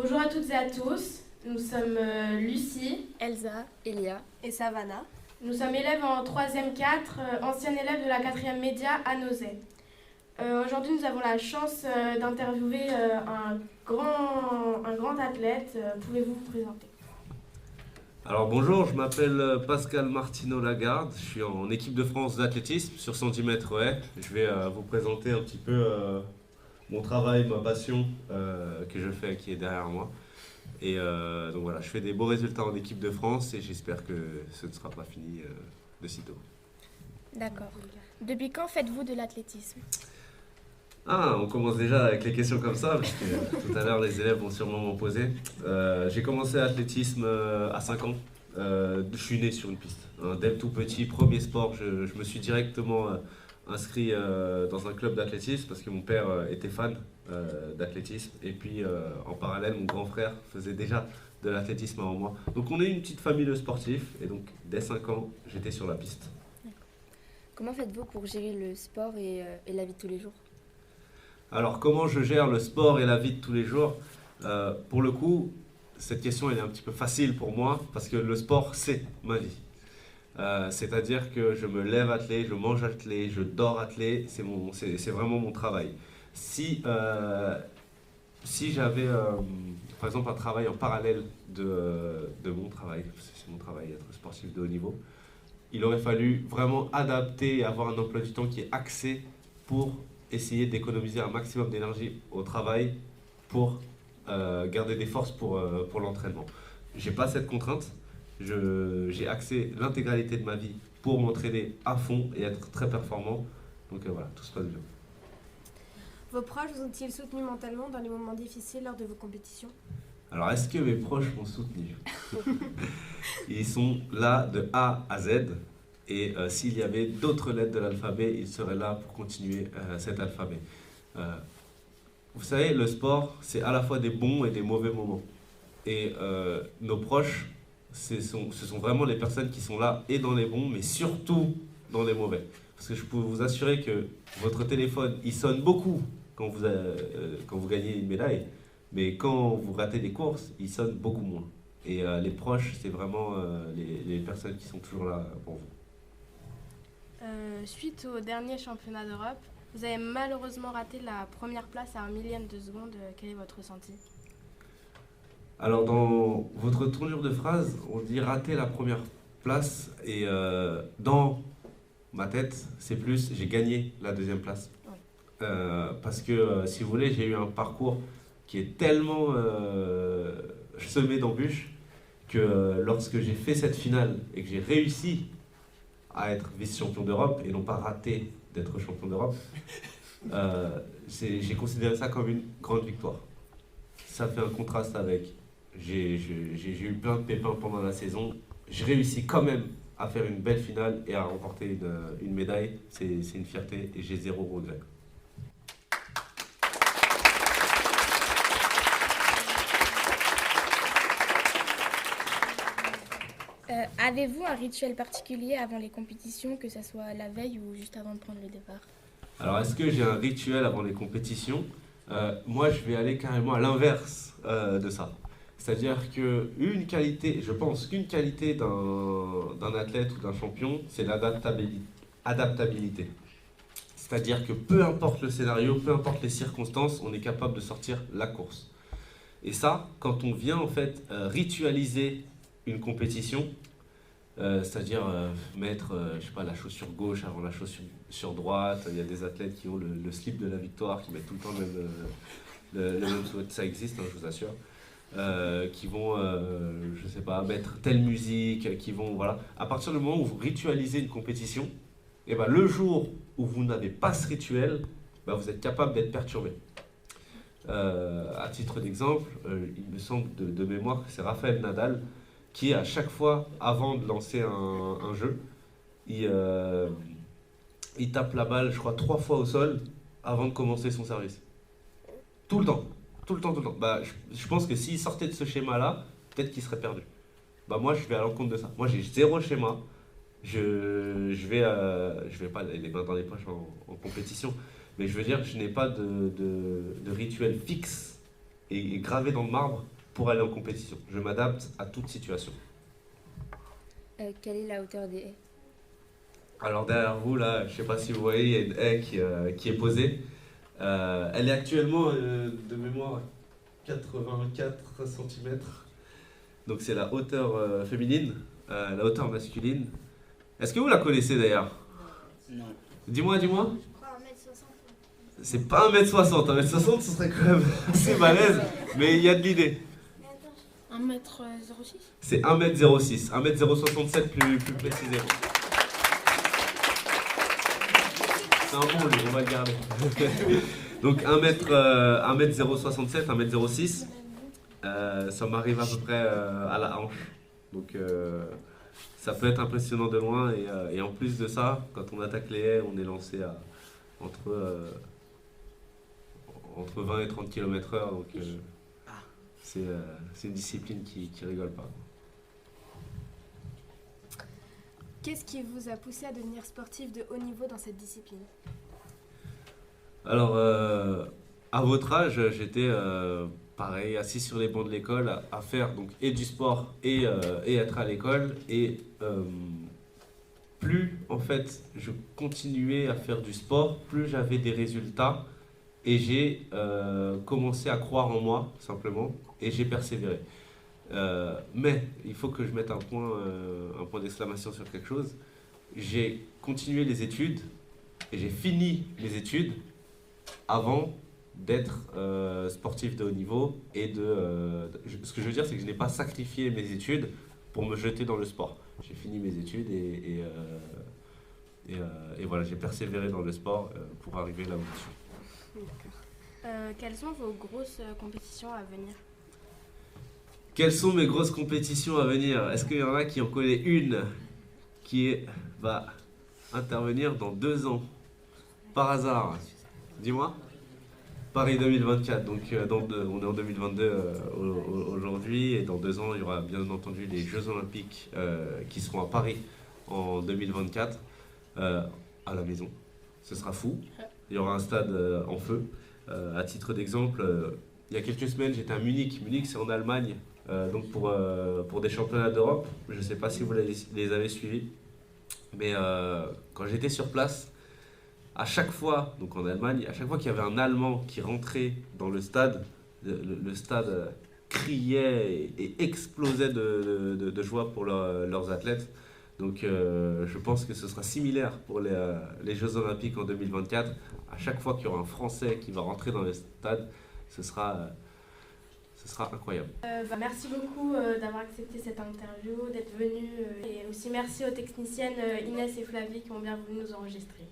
Bonjour à toutes et à tous, nous sommes Lucie, Elsa, Elia et Savannah. Nous sommes élèves en 3e 4, anciennes élèves de la 4e média à Nozay. Aujourd'hui, nous avons la chance d'interviewer un grand athlète. Pouvez-vous vous présenter? Alors bonjour, je m'appelle Pascal Martineau Lagarde, je suis en équipe de France d'athlétisme sur 110 mètres haies. Je vais vous présenter un petit peu mon travail, ma passion que je fais qui est derrière moi. Et donc voilà, je fais des beaux résultats en équipe de France et j'espère que ce ne sera pas fini de sitôt. D'accord. Depuis quand faites-vous de l'athlétisme? Ah, on commence déjà avec les questions comme ça, parce que tout à l'heure les élèves vont sûrement m'en poser. J'ai commencé l'athlétisme à 5 ans. Je suis né sur une piste. Dès tout petit, premier sport, je me suis directement inscrit dans un club d'athlétisme parce que mon père était fan d'athlétisme. Et puis en parallèle, mon grand frère faisait déjà de l'athlétisme avant moi. Donc on est une petite famille de sportifs et donc dès 5 ans, j'étais sur la piste. Comment faites-vous pour gérer le sport et la vie de tous les jours? Alors, comment je gère le sport et la vie de tous les jours? Pour le coup, cette question elle est un petit peu facile pour moi parce que le sport, c'est ma vie. C'est-à-dire que je me lève attelé, je mange attelé, je dors attelé, c'est vraiment mon travail. Si j'avais, par exemple, un travail en parallèle de mon travail, c'est mon travail, être sportif de haut niveau, il aurait fallu vraiment adapter et avoir un emploi du temps qui est axé pour essayer d'économiser un maximum d'énergie au travail pour garder des forces pour l'entraînement. J'ai pas cette contrainte, j'ai axé l'intégralité de ma vie pour m'entraîner à fond et être très performant. Donc voilà, tout se passe bien. Vos proches vous ont-ils soutenu mentalement dans les moments difficiles lors de vos compétitions? Alors, est-ce que mes proches m'ont soutenu? Ils sont là de A à Z. Et s'il y avait d'autres lettres de l'alphabet, ils seraient là pour continuer cet alphabet. Vous savez, le sport, c'est à la fois des bons et des mauvais moments. Et nos proches, ce sont vraiment les personnes qui sont là et dans les bons, mais surtout dans les mauvais. Parce que je peux vous assurer que votre téléphone, il sonne beaucoup quand vous gagnez une médaille, mais quand vous ratez des courses, il sonne beaucoup moins. Et les proches, c'est vraiment les personnes qui sont toujours là pour vous. Suite au dernier championnat d'Europe, vous avez malheureusement raté la première place à 1 millième de seconde. Quel est votre ressenti? Alors dans votre tournure de phrase, on dit rater la première place et dans ma tête, c'est plus j'ai gagné la deuxième place. Oui. Parce que si vous voulez, j'ai eu un parcours qui est tellement semé d'embûches que lorsque j'ai fait cette finale et que j'ai réussi à être vice-champion d'Europe et non pas raté d'être champion d'Europe, j'ai considéré ça comme une grande victoire. Ça fait un contraste avec j'ai eu plein de pépins pendant la saison, je réussis quand même à faire une belle finale et à remporter une médaille. C'est une fierté et j'ai zéro regret. Avez-vous un rituel particulier avant les compétitions, que ce soit la veille ou juste avant de prendre le départ? Alors, est-ce que j'ai un rituel avant les compétitions? Moi, je vais aller carrément à l'inverse de ça. C'est-à-dire qu'une qualité, je pense qu'une qualité d'un athlète ou d'un champion, c'est l'adaptabilité. C'est-à-dire que peu importe le scénario, peu importe les circonstances, on est capable de sortir la course. Et ça, quand on vient en fait ritualiser une compétition, c'est-à-dire mettre je sais pas, la chaussure gauche avant la chaussure droite. Il y a des athlètes qui ont le slip de la victoire, qui mettent tout le temps le même sweat, ça existe, hein, je vous assure. Qui vont, je sais pas, mettre telle musique, qui vont, voilà. À partir du moment où vous ritualisez une compétition, et ben, le jour où vous n'avez pas ce rituel, ben, vous êtes capable d'être perturbé. À titre d'exemple, il me semble de mémoire que c'est Rafael Nadal qui, à chaque fois, avant de lancer un jeu, il tape la balle, je crois, 3 fois au sol avant de commencer son service. Tout le temps. Tout le temps, tout le temps. Bah, je pense que s'il sortait de ce schéma-là, peut-être qu'il serait perdu. Bah, moi, je vais à l'encontre de ça. Moi, j'ai zéro schéma. Je vais pas les mains dans les poches en compétition. Mais je veux dire, je n'ai pas de rituel fixe est gravé dans le marbre pour aller en compétition. Je m'adapte à toute situation. Quelle est la hauteur des haies? Alors derrière vous, là, je ne sais pas si vous voyez, il y a une haie qui est posée. Elle est actuellement, de mémoire, 84 cm. Donc c'est la hauteur féminine, la hauteur masculine. Est-ce que vous la connaissez d'ailleurs? Non. Dis-moi. Je crois 1m60. C'est pas 1m60, 1m60 ce serait quand même assez balèze, mais il y a de l'idée. 1m06. C'est 1m06, 1m067 plus précisément. C'est un bon lui, on va le garder. Donc 1m067, 1m06, ça m'arrive à peu près à la hanche. Donc ça peut être impressionnant de loin et en plus de ça, quand on attaque les haies, on est lancé à entre 20 et 30 km/h. Donc c'est une discipline qui rigole pas. Qu'est-ce qui vous a poussé à devenir sportif de haut niveau dans cette discipline? Alors, à votre âge, j'étais pareil, assis sur les bancs de l'école à faire donc, et du sport et être à l'école. Et plus en fait je continuais à faire du sport, plus j'avais des résultats. Et j'ai commencé à croire en moi, simplement, et j'ai persévéré. Mais il faut que je mette un point d'exclamation sur quelque chose. J'ai continué les études et j'ai fini mes études avant d'être sportif de haut niveau. Ce que je veux dire, c'est que je n'ai pas sacrifié mes études pour me jeter dans le sport. J'ai fini mes études et voilà, j'ai persévéré dans le sport pour arriver là où je suis. Quelles sont vos grosses compétitions à venir? Quelles sont mes grosses compétitions à venir? Est-ce qu'il y en a qui en connaît une qui va intervenir dans 2 ans? Par hasard? Dis-moi. Paris 2024. Donc on est en 2022 aujourd'hui et dans 2 ans il y aura bien entendu les Jeux Olympiques qui seront à Paris en 2024 à la maison. Ce sera fou. Il y aura un stade en feu. À titre d'exemple, il y a quelques semaines, j'étais à Munich. Munich, c'est en Allemagne, donc pour des championnats d'Europe. Je ne sais pas si vous les avez suivis, mais quand j'étais sur place, à chaque fois, donc en Allemagne, à chaque fois qu'il y avait un Allemand qui rentrait dans le stade, le stade criait et explosait de joie pour leurs athlètes. Donc je pense que ce sera similaire pour les Jeux Olympiques en 2024. À chaque fois qu'il y aura un Français qui va rentrer dans le stade, ce sera incroyable. Merci beaucoup d'avoir accepté cette interview, d'être venu et aussi merci aux techniciennes Inès et Flavie qui ont bien voulu nous enregistrer.